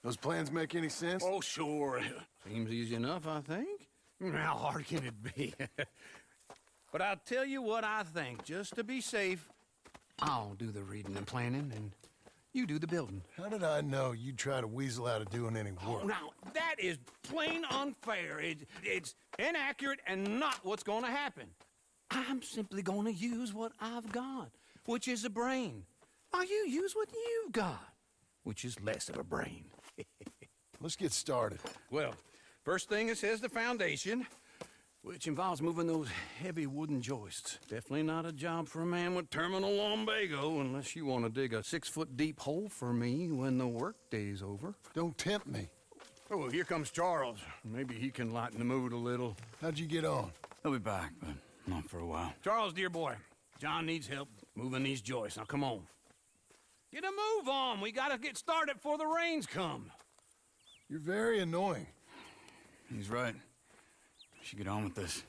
Those plans make any sense? Oh, sure. Seems easy enough, I think. How hard can it be? But I'll tell you what I think. Just to be safe, I'll do the reading and planning, and you do the building. How did I know you'd try to weasel out of doing any work? Oh, now, that is plain unfair. It's inaccurate and not what's going to happen. I'm simply going to use what I've got, which is a brain. Now you use what you've got, which is less of a brain. Let's get started. Well, first thing it says the foundation, which involves moving those heavy wooden joists. Definitely not a job for a man with terminal lumbago, unless you want to dig a 6-foot deep hole for me when the workday's over. Don't tempt me. Oh, well, here comes Charles. Maybe he can lighten the mood a little. How'd you get on? He'll be back, but not for a while. Charles, dear boy, John needs help moving these joists. Now, come on. Get a move on. We gotta get started before the rains come. You're very annoying. He's right. We should get on with this.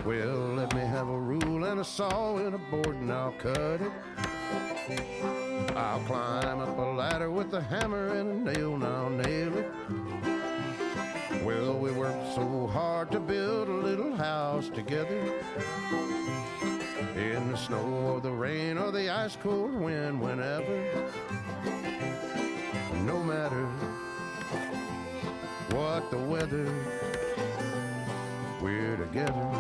Well, let me have a rule and a saw and a board and I'll cut it. I'll climb up a ladder with a hammer and a nail and I'll nail it. Well, we worked so hard to build a little house together. In the snow or the rain or the ice cold wind, whenever. No matter what the weather, we're together.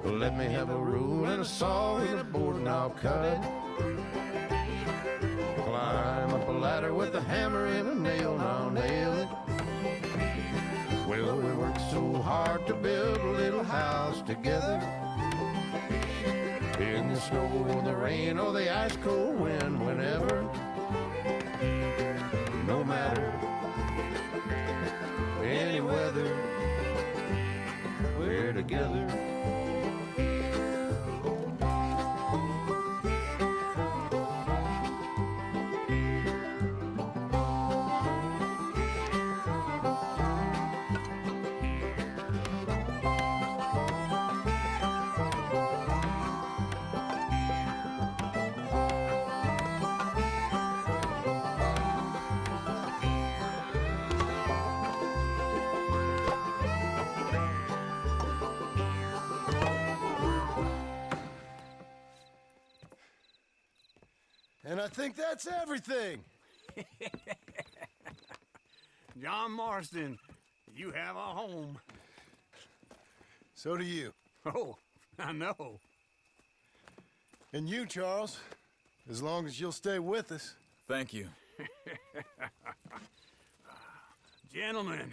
Let me have a rule and a saw and a board and I'll cut it. Climb up a ladder with a hammer and a nail and I'll nail it. Well, we worked so hard to build a little house together. In the snow or the rain or the ice cold wind, whenever. No matter any weather, we're together. And I think that's everything. John Marston, you have a home. So do you. Oh, I know. And you, Charles. As long as you'll stay with us. Thank you. Gentlemen,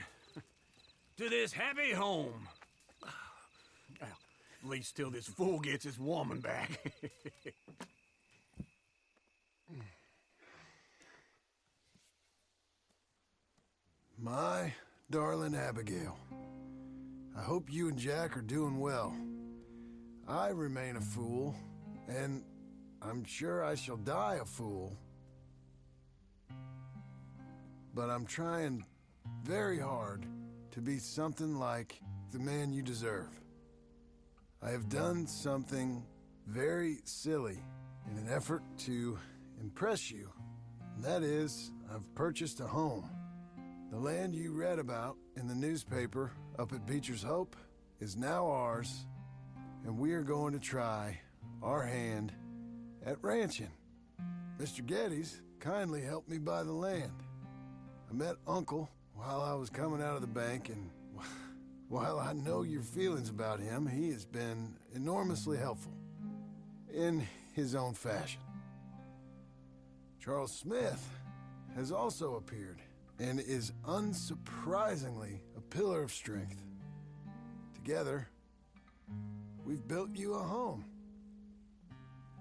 to this happy home. Well, at least till this fool gets his woman back. My darling Abigail, I hope you and Jack are doing well. I remain a fool, and I'm sure I shall die a fool. But I'm trying very hard to be something like the man you deserve. I have done something very silly in an effort to impress you. And that is, I've purchased a home. The land you read about in the newspaper up at Beecher's Hope is now ours, and we are going to try our hand at ranching. Mr. Geddes kindly helped me buy the land. I met Uncle while I was coming out of the bank, and while I know your feelings about him, he has been enormously helpful in his own fashion. Charles Smith has also appeared and is unsurprisingly a pillar of strength. Together, we've built you a home.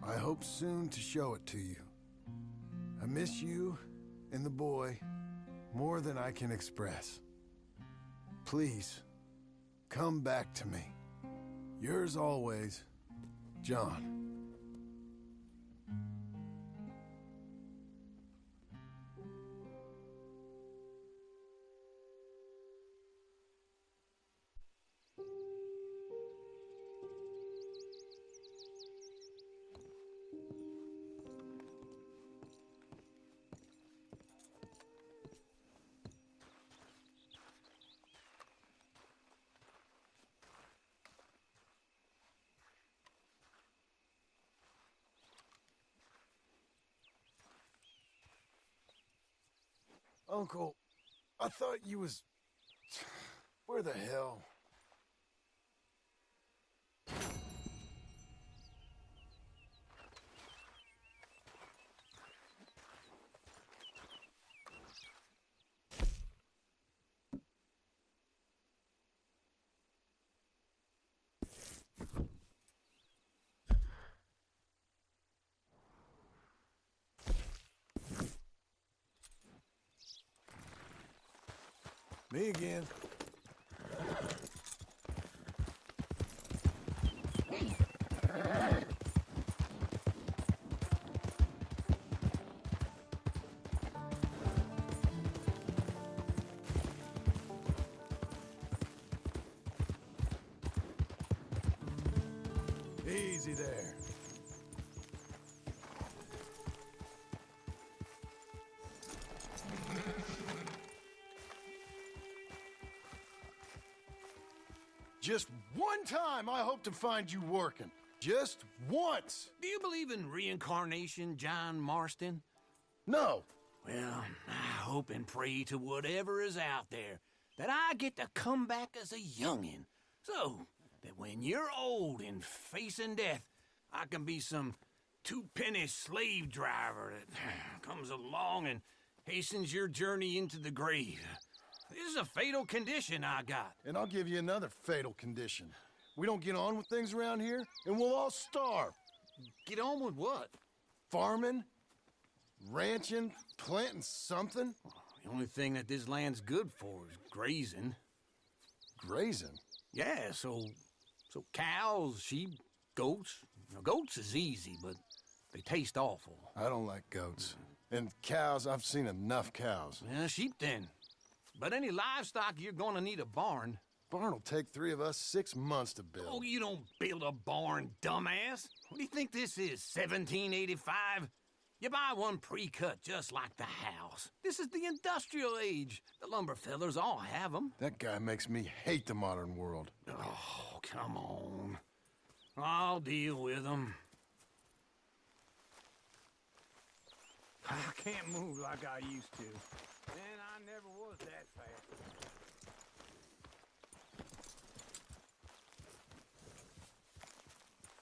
I hope soon to show it to you. I miss you and the boy more than I can express. Please, come back to me. Yours always, John. Uncle, I thought you was... Where the hell? Me again. Easy there. Just one time I hope to find you working. Just once. Do you believe in reincarnation, John Marston? No. Well, I hope and pray to whatever is out there that I get to come back as a youngin', so that when you're old and facing death, I can be some two-penny slave driver that comes along and hastens your journey into the grave. This is a fatal condition I got. And I'll give you another fatal condition. We don't get on with things around here, and we'll all starve. Get on with what? Farming, ranching, planting something. The only thing that this land's good for is grazing. Grazing? Yeah, so cows, sheep, goats. Now, goats is easy, but they taste awful. I don't like goats. And cows, I've seen enough cows. Yeah, sheep then. But any livestock, you're gonna need a barn. Barn will take 3 of us 6 months to build. Oh, you don't build a barn, dumbass. What do you think this is, 1785? You buy one pre-cut just like the house. This is the industrial age. The lumber fellers all have them. That guy makes me hate the modern world. Oh, come on. I'll deal with them. I can't move like I used to. And I never was that fast.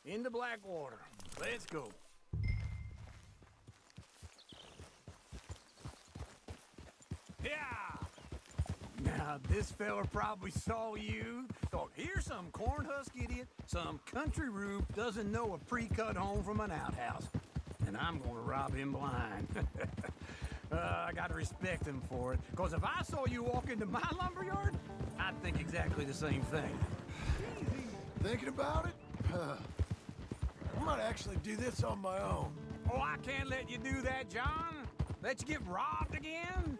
into Blackwater. Let's go. Yeah! Now, this fella probably saw you, thought, here's some cornhusk idiot, some country rube doesn't know a pre-cut home from an outhouse. And I'm gonna rob him blind. I gotta respect him for it, because if I saw you walk into my lumberyard, I'd think exactly the same thing. Thinking about it? I might actually do this on my own. Oh, I can't let you do that, John. Let you get robbed again?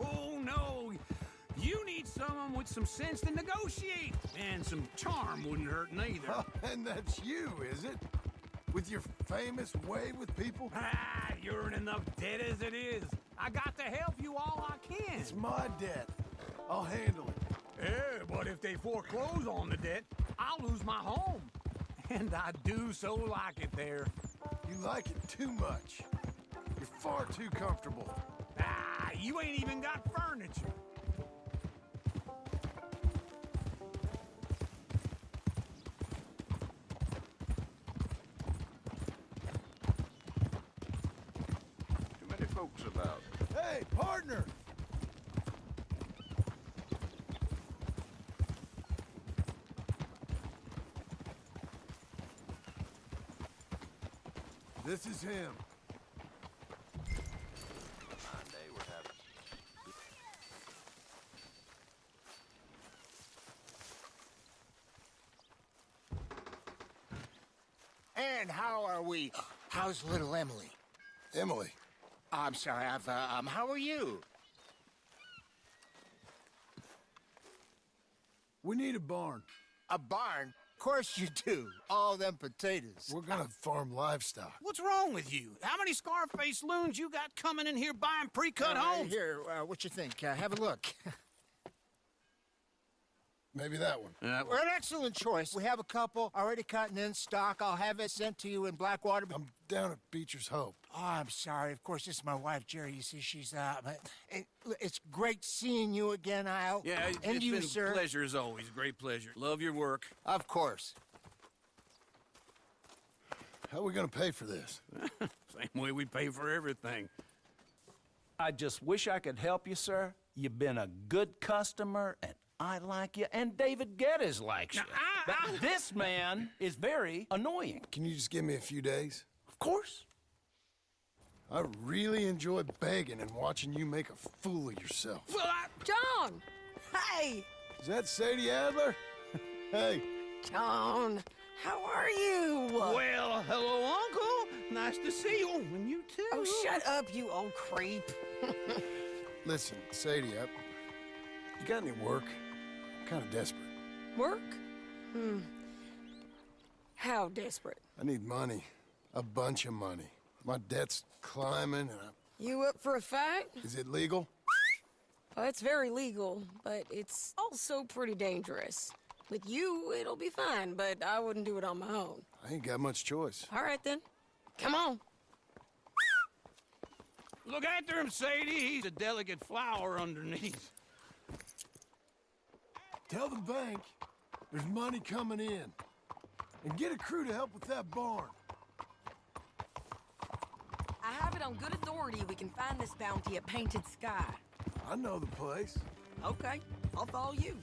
Oh, no. You need someone with some sense to negotiate. And some charm wouldn't hurt neither. And that's you, is it? With your famous way with people? Ah, you're in enough debt as it is. I got to help you all I can. It's my debt. I'll handle it. Yeah, but if they foreclose on the debt, I'll lose my home. And I do so like it there. You like it too much. You're far too comfortable. Ah, you ain't even got furniture. Too many folks about. Hey, partner! This is him. And how are we? How's little Emily? Emily. I'm sorry, how are you? We need a barn. A barn? Of course you do. All them potatoes. We're gonna farm livestock. What's wrong with you? How many Scarface loons you got coming in here buying pre-cut homes? Here, what you think? Have a look. Maybe that one. We're an excellent choice. We have a couple already cut and in stock. I'll have it sent to you in Blackwater. I'm down at Beecher's Hope. Oh, I'm sorry. Of course, this is my wife, Jerry. You see, she's, it's great seeing you again, Al. Yeah, and it's you, been sir. a pleasure as always. Great pleasure. Love your work. Of course. How are we gonna pay for this? Same way we pay for everything. I just wish I could help you, sir. You've been a good customer, and I like you, and David Geddes likes you. Now, But this man is very annoying. Can you just give me a few days? Of course. I really enjoy begging and watching you make a fool of yourself. Well, John! Hey! Is that Sadie Adler? Hey, John, how are you? well, hello, Uncle. Nice to see you. Oh, and you too. Oh, shut up, you old creep. listen, Sadie, you got any work? I'm kind of desperate. Work? How desperate? I need money. A bunch of money. My debt's climbing and You up for a fight? Is it legal? Oh, it's very legal, but it's also pretty dangerous. With you, it'll be fine, but I wouldn't do it on my own. I ain't got much choice. All right, then. Come on. Look after him, Sadie. He's a delicate flower underneath. Tell the bank there's money coming in. And get a crew to help with that barn. I have it on good authority we can find this bounty at Painted Sky. I know the place. Okay, I'll follow you.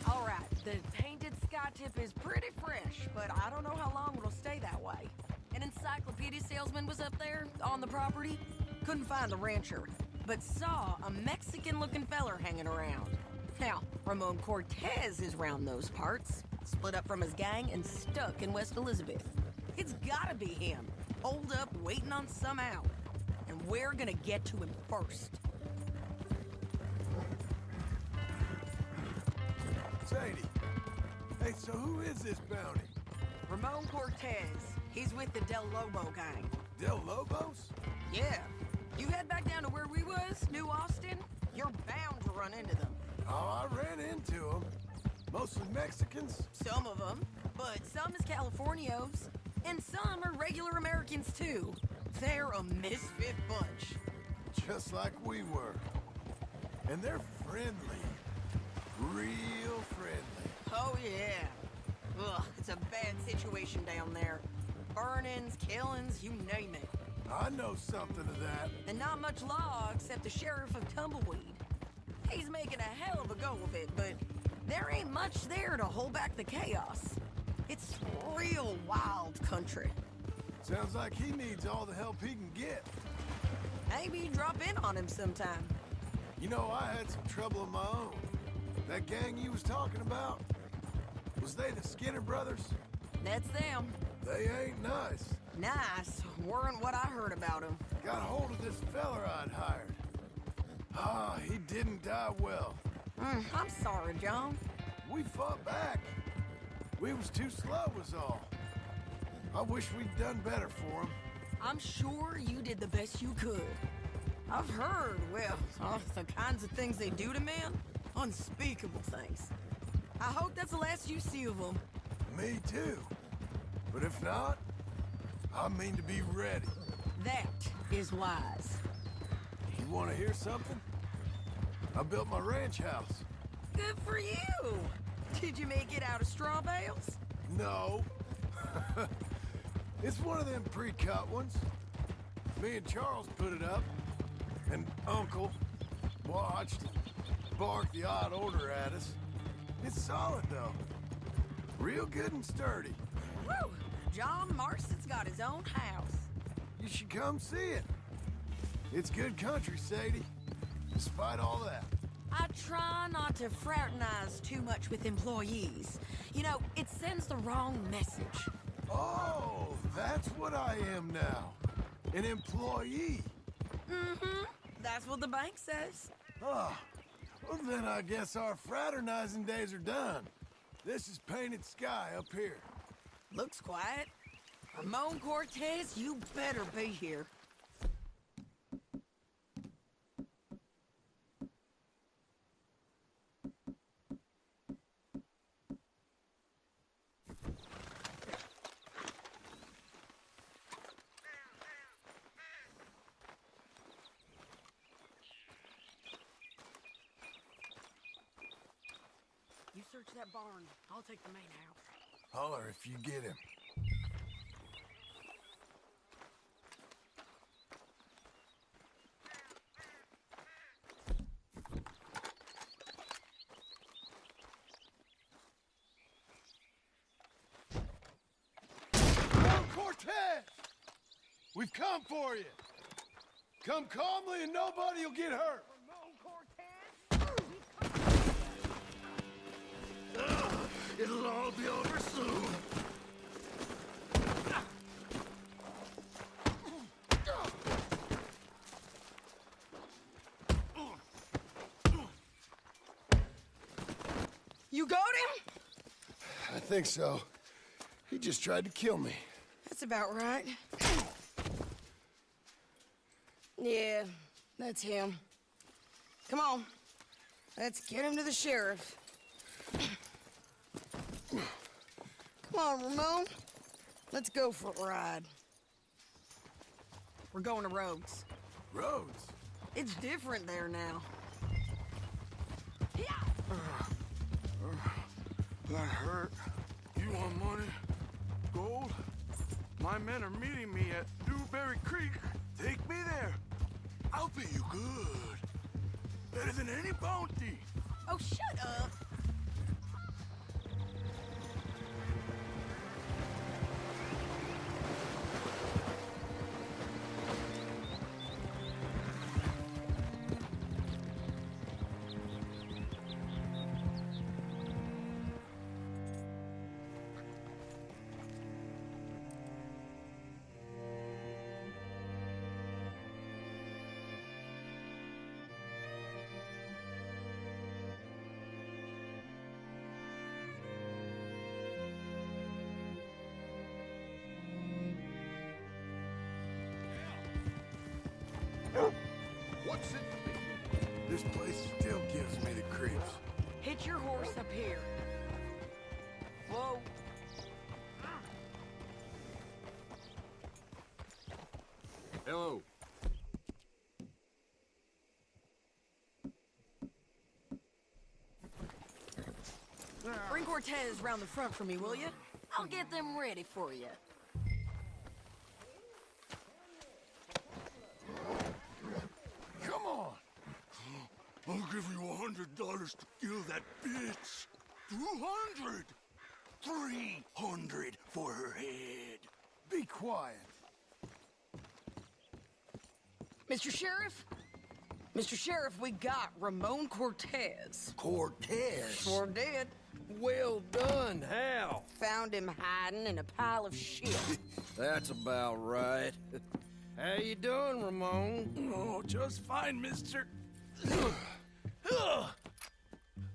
All right, the Painted Sky tip is pretty fresh, but I don't know how long it'll stay that way. An encyclopedia salesman was up there on the property. Couldn't find the rancher, but saw a Mexican-looking feller hanging around. Now, Ramon Cortez is round those parts, split up from his gang and stuck in West Elizabeth. It's gotta be him, holed up waiting on some out. And we're gonna get to him first. Sadie. Hey, so who is this bounty? Ramon Cortez. He's with the Del Lobo gang. Del Lobos? Yeah. You head back down to where we was, New Austin, you're bound to run into them. Oh, I ran into them. Mostly Mexicans. Some of them, but some is Californios. And some are regular Americans, too. They're a misfit bunch. Just like we were. And they're friendly. Real friendly. Oh, yeah. Ugh, it's a bad situation down there. Burnings, killings, you name it. I know something of that. And not much law except the sheriff of Tumbleweed. He's making a hell of a go of it, but there ain't much there to hold back the chaos. It's real wild country. Sounds like he needs all the help he can get. Maybe drop in on him sometime. You know, I had some trouble of my own. That gang you was talking about, was they the Skinner brothers? That's them. They ain't nice. Nice. Weren't what I heard about him. Got hold of this feller I'd hired. Ah, he didn't die well. I'm sorry, John. We fought back. We was too slow was all. I wish we'd done better for him. I'm sure you did the best you could. I've heard, well, the kinds of things they do to men. Unspeakable things. I hope that's the last you see of them. Me too. But if not, I mean to be ready. That is wise. You want to hear something? I built my ranch house. Good for you. Did you make it out of straw bales? No. It's one of them pre-cut ones. Me and Charles put it up, and Uncle watched and barked the odd order at us. It's solid, though. Real good and sturdy. Woo! John Marston's got his own house. You should come see it. It's good country, Sadie. Despite all that. I try not to fraternize too much with employees. You know, it sends the wrong message. Oh, that's what I am now. An employee. Mm-hmm. That's what the bank says. Ah, well then I guess our fraternizing days are done. This is painted sky up here. Looks quiet. Ramon Cortez, you better be here. You search that barn. I'll take the main house. Holler if you get him. Hello, Cortez! We've come for you. Come calmly and nobody will get hurt. It'll all be over soon. You got him? I think so. He just tried to kill me. That's about right. Yeah, that's him. Come on. Let's get him to the sheriff. Come on, Ramon. Let's go for a ride. We're going to Rhodes. Rhodes? It's different there now. That hurt. You want money? Gold? My men are meeting me at Dewberry Creek. Take me there. I'll pay you good. Better than any bounty. Oh, shut up. What's it to be? This place still gives me the creeps. Hit your horse up here. Whoa. Hello. Bring Cortez round the front for me, will you? I'll get them ready for you. Come on. I'll give you $100 to kill that bitch. 200. 300 for her head. Be quiet. Mr. Sheriff? Mr. Sheriff, we got Ramon Cortez. Cortez? Sure did. Well done, Hal. Found him hiding in a pile of shit. That's about right. How you doing, Ramon? Oh, just fine, mister.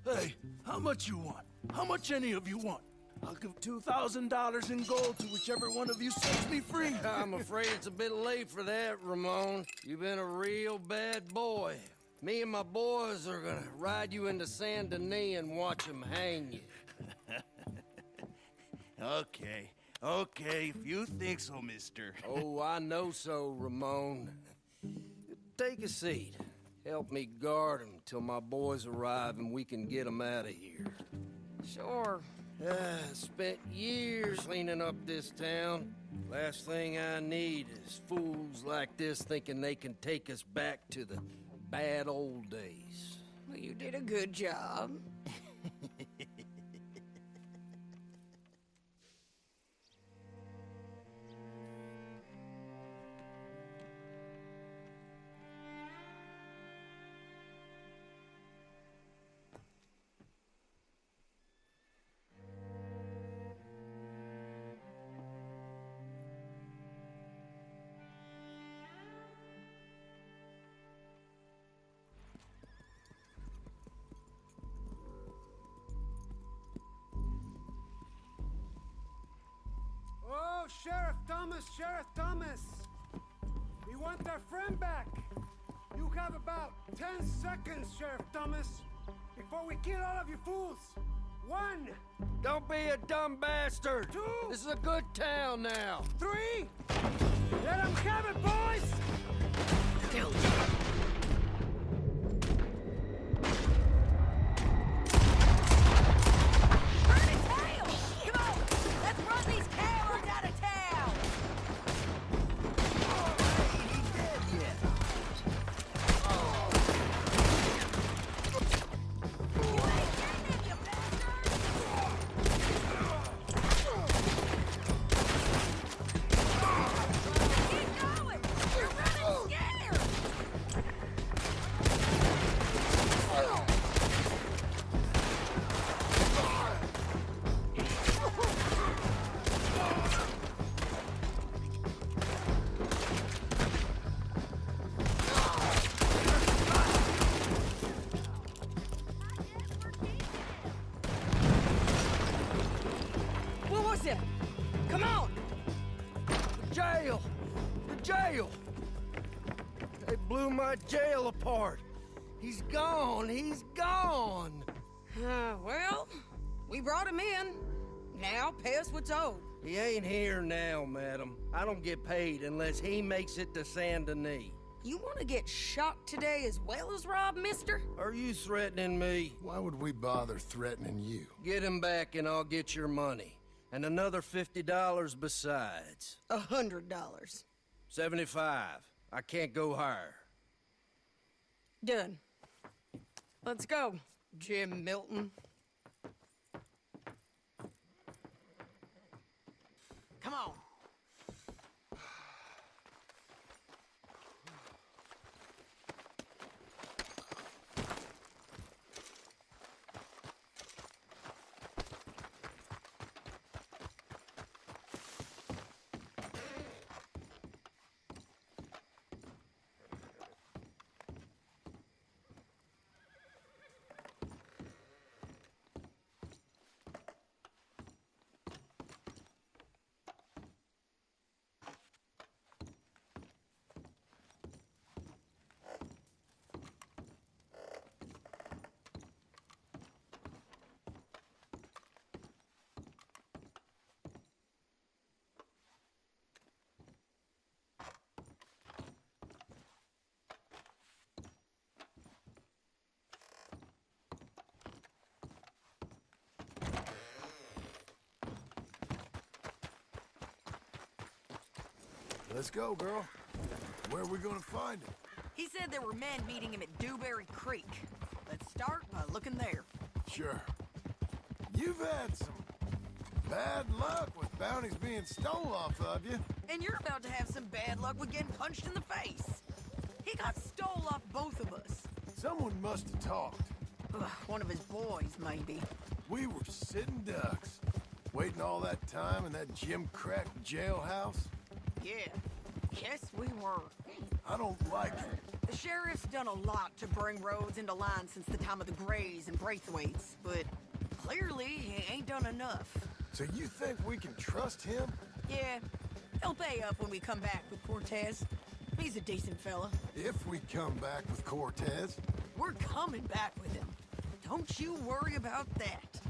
Hey, how much you want? How much any of you want? I'll give $2,000 in gold to whichever one of you sets me free. I'm afraid it's a bit late for that, Ramon. You've been a real bad boy. Me and my boys are gonna ride you into Saint Denis and watch them hang you. Okay, if you think so, mister. Oh, I know so, Ramon. Take a seat. Help me guard them till my boys arrive and we can get them out of here. Sure. Spent years cleaning up this town. Last thing I need is fools like this thinking they can take us back to the bad old days. Well, you did a good job. Oh, Sheriff Thomas! We want our friend back! You have about 10 seconds, Sheriff Thomas, before we kill all of you fools! 1, Don't be a dumb bastard! 2, This is a good town now! 3! Let them have it, boys! Burn his tail! Come on! Let's run these cowards out of town! You ain't getting him, you bastard! Keep going! You're running scared! What was it? Come on! Jail! The jail! They blew my jail apart! He's gone! He's gone! Well, we brought him in. Now pay us what's owed. He ain't here now, madam. I don't get paid unless he makes it to Saint Denis. You want to get shot today as well as rob, mister? Are you threatening me? Why would we bother threatening you? Get him back and I'll get your money. And another $50 besides. $100. 75. I can't go higher. Done. Let's go, Jim Milton. Come on. Let's go, girl. Where are we gonna find him? He said there were men meeting him at Dewberry Creek. Let's start by looking there. Sure. You've had some bad luck with bounties being stolen off of you. And you're about to have some bad luck with getting punched in the face. He got stole off both of us. Someone must have talked. Ugh, one of his boys, maybe. We were sitting ducks, waiting all that time in that gim-crack jailhouse. Yeah, yes we were. I don't like it. The sheriff's done a lot to bring roads into line since the time of the Grays and Braithwaites, but clearly he ain't done enough. So you think we can trust him? Yeah, he'll pay up when we come back with Cortez. He's a decent fella. If we come back with Cortez. We're coming back with him. Don't you worry about that.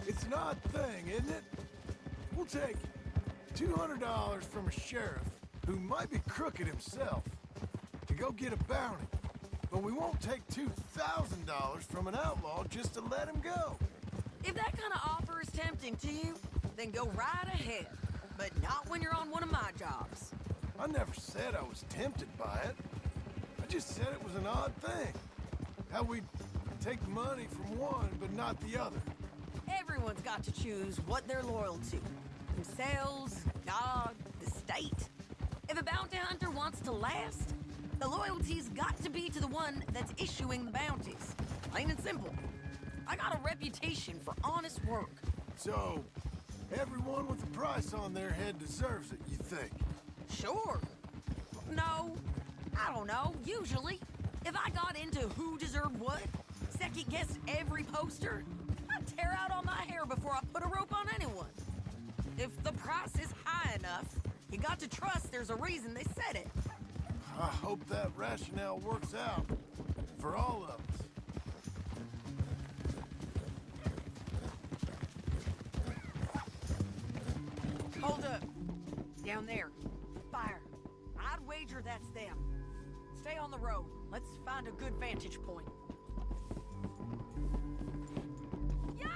It's an odd thing, isn't it? We'll take $200 from a sheriff who might be crooked himself to go get a bounty. But we won't take $2,000 from an outlaw just to let him go. If that kind of offer is tempting to you, then go right ahead. But not when you're on one of my jobs. I never said I was tempted by it. I just said it was an odd thing. How we take money from one but not the other. Everyone's got to choose what they're loyal to. Themselves, God, the state. If a bounty hunter wants to last, the loyalty's got to be to the one that's issuing the bounties. Plain and simple. I got a reputation for honest work. So, everyone with a price on their head deserves it, you think? Sure. No, I don't know, usually. If I got into who deserved what, second-guessed every poster, I'd tear out all my hair before I put a rope on anyone. If the price is high enough, you got to trust there's a reason they said it. I hope that rationale works out for all of us. Hold up. Down there. Fire. I'd wager that's them. Stay on the road. Let's find a good vantage point. Yeah!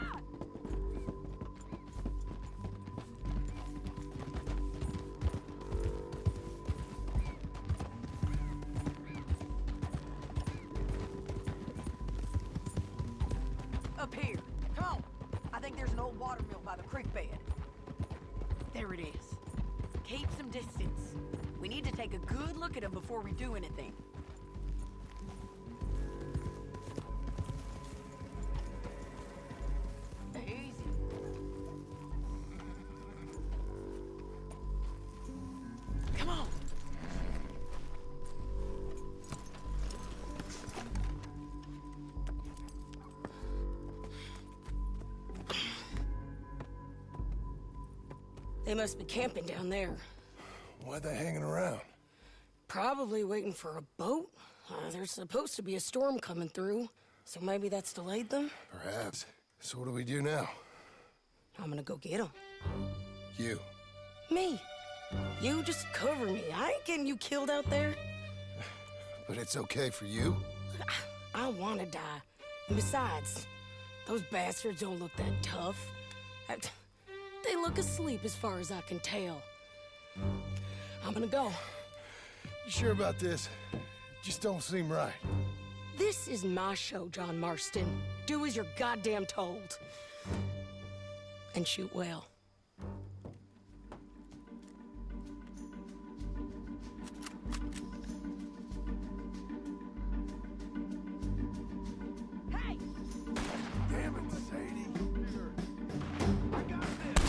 Up here. Come on. I think there's an old watermill by the creek bed. There it is. Keep some distance. We need to take a good look at him before we do anything. Easy. Come on. They must be camping down there. Why they hanging around? Probably waiting for a boat. There's supposed to be a storm coming through, so maybe that's delayed them? Perhaps. So what do we do now? I'm gonna go get them. You. Me. You just cover me. I ain't getting you killed out there. But it's okay for you? I wanna die. And besides, those bastards don't look that tough. They look asleep as far as I can tell. I'm gonna go. You sure about this? Just don't seem right. This is my show, John Marston. Do as you're goddamn told. And shoot well. Hey! Damn it, Sadie. I got this.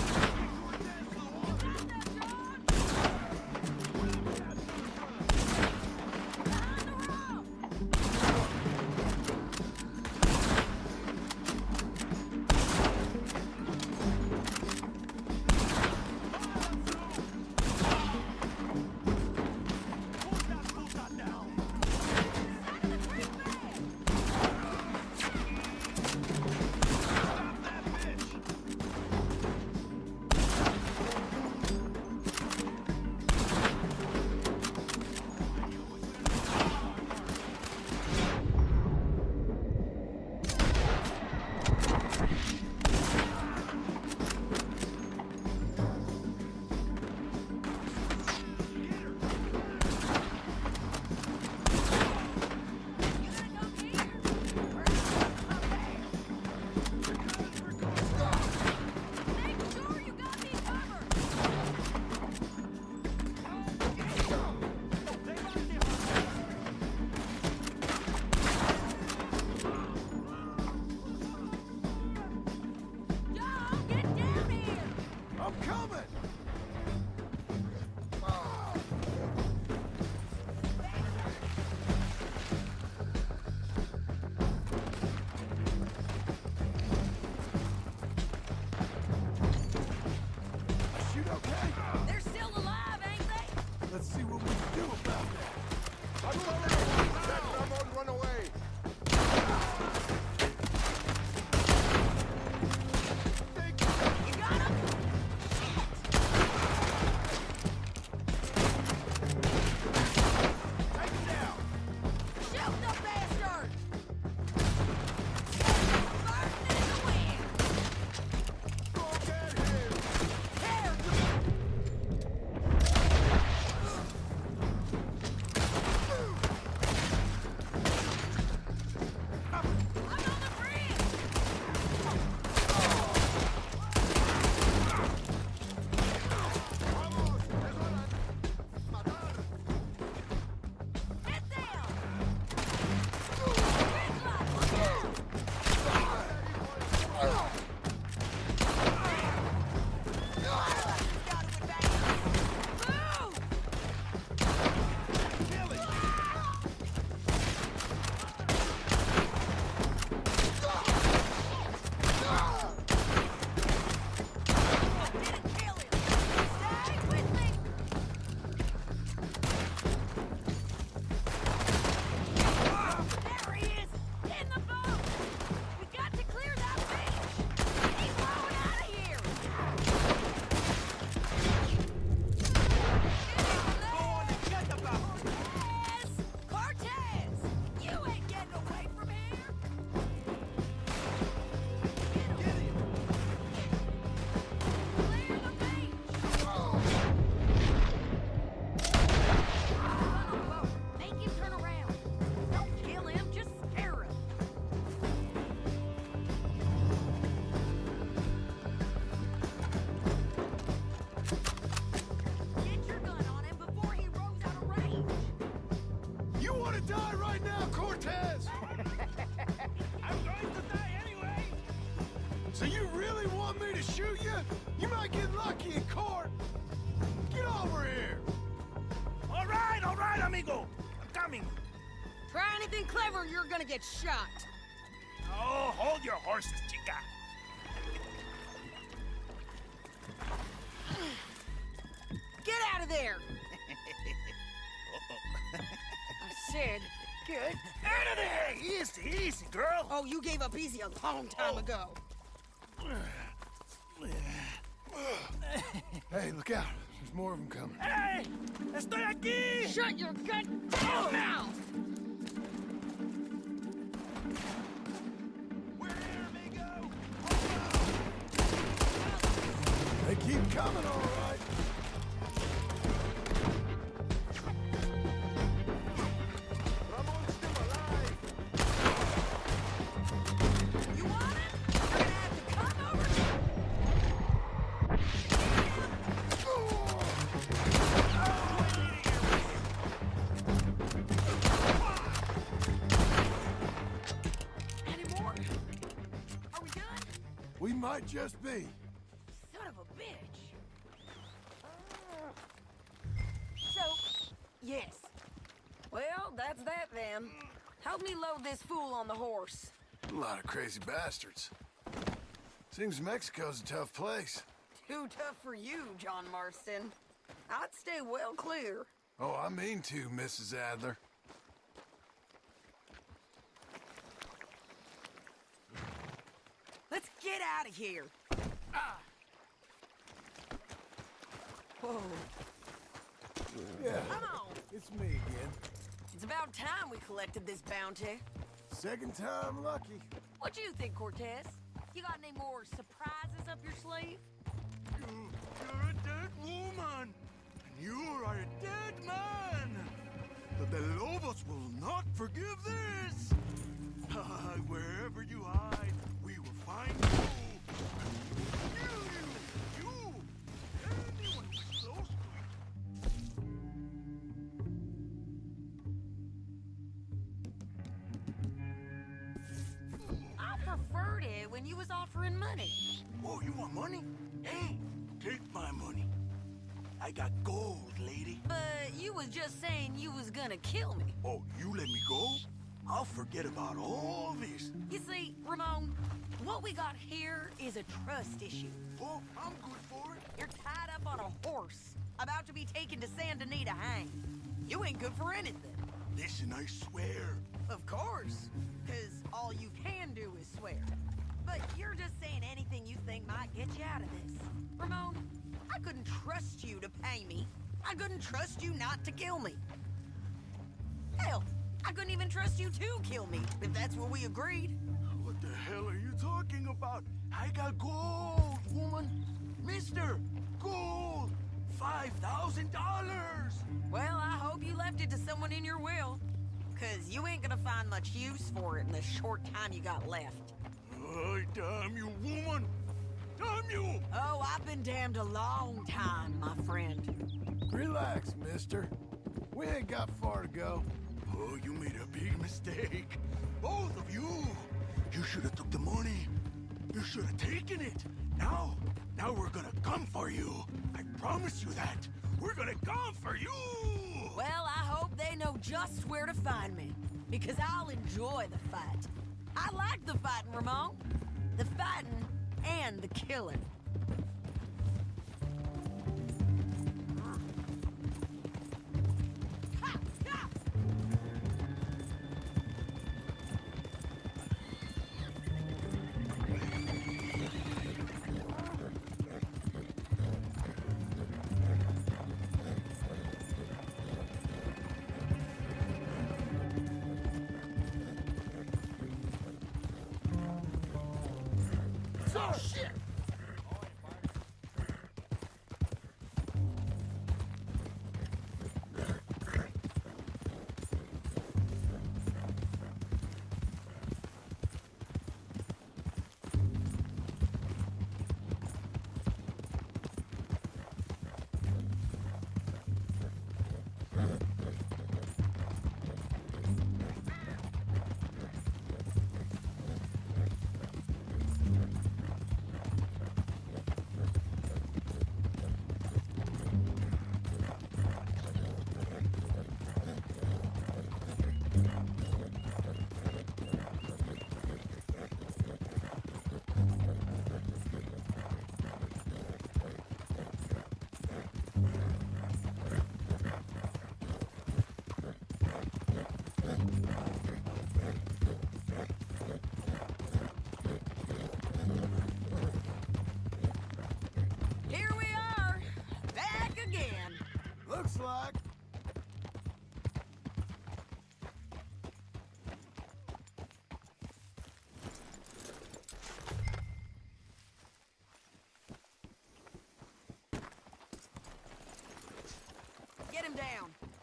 So you really want me to shoot you? You might get lucky in court. Get over here. All right, amigo. I'm coming. Try anything clever, you're gonna get shot. Oh, hold your horses, chica. Get out of there! I said, get Out of there! Easy, easy, girl. Oh, you gave up easy a long time ago. Hey, look out. There's more of them coming. Hey! Estoy aquí! Shut your goddamn mouth! We're here, amigo! They keep coming, all right. Ramon's still alive. You want it? You're gonna have to come over here. Any more? Are we done? We might just be. Son of a bitch. So, yes. Well, that's that then. Help me load this fool on the horse. A lot of crazy bastards. Seems Mexico's a tough place. Too tough for you, John Marston. I'd stay well clear. Oh, I mean to, Mrs. Adler. Let's get out of here. Ah. Whoa. Yeah, Come on. it's me again. It's about time we collected this bounty. Second time lucky. What do you think, Cortez? You got any more surprises up your sleeve? You're a dead woman, and you are a dead man. The Lobos will not forgive this. Wherever you hide, we will find you. You, anyone who's close to it. I preferred it when you was offering money. Oh, you want money? Hey, take my money. I got gold, lady. But you was just saying you was gonna kill me. Oh, you let me go? I'll forget about all this. You see, Ramon, what we got here is a trust issue. Oh, I'm good for it. You're tied up on a horse, about to be taken to Santa Anita hang. You ain't good for anything. Listen, I swear. Of course, because all you can do is swear. But you're just saying anything you think might get you out of this. Ramon, I couldn't trust you to pay me. I couldn't trust you not to kill me. Hell, I couldn't even trust you to kill me, if that's what we agreed. What the hell are you talking about? I got gold, woman. Mister, gold. $5,000. Well, I hope you left it to someone in your will. Because you ain't gonna find much use for it in the short time you got left. Oh, damn you, woman. Damn you. Oh, I've been damned a long time, my friend. Relax, mister. We ain't got far to go. Oh, you made a big mistake. Both of you. You should have took the money. You should have taken it. Now we're gonna come for you. I promise you that. We're gonna come for you. Well, I hope they know just where to find me. Because I'll enjoy the fight. I like the fighting, Ramon. The fighting and the killing. Ha! Ha! Oh, shit.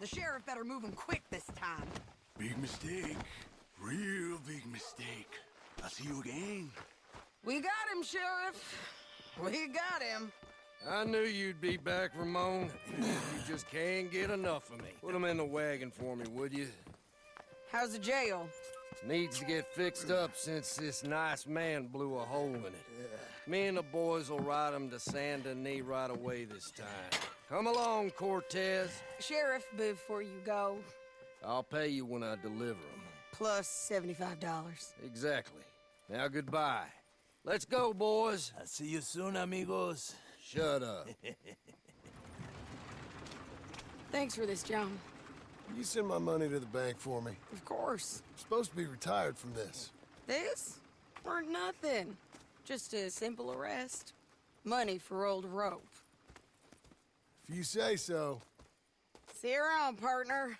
The sheriff better move him quick this time. Big mistake. Real big mistake. I'll see you again. We got him, Sheriff. We got him. I knew you'd be back, Ramon. You just can't get enough of me. Put him in the wagon for me, would you? How's the jail? Needs to get fixed up since this nice man blew a hole in it. Me and the boys will ride him to San Denis right away this time. Come along, Cortez. Sheriff, before you go, I'll pay you when I deliver him. plus $75. Exactly. Now goodbye. Let's go, boys. I'll see you soon, amigos. Shut up. Thanks for this, John. You send my money to the bank for me. Of course. I'm supposed to be retired from this. This? Weren't nothing. Just a simple arrest. Money for old rope. If you say so. See you around, partner.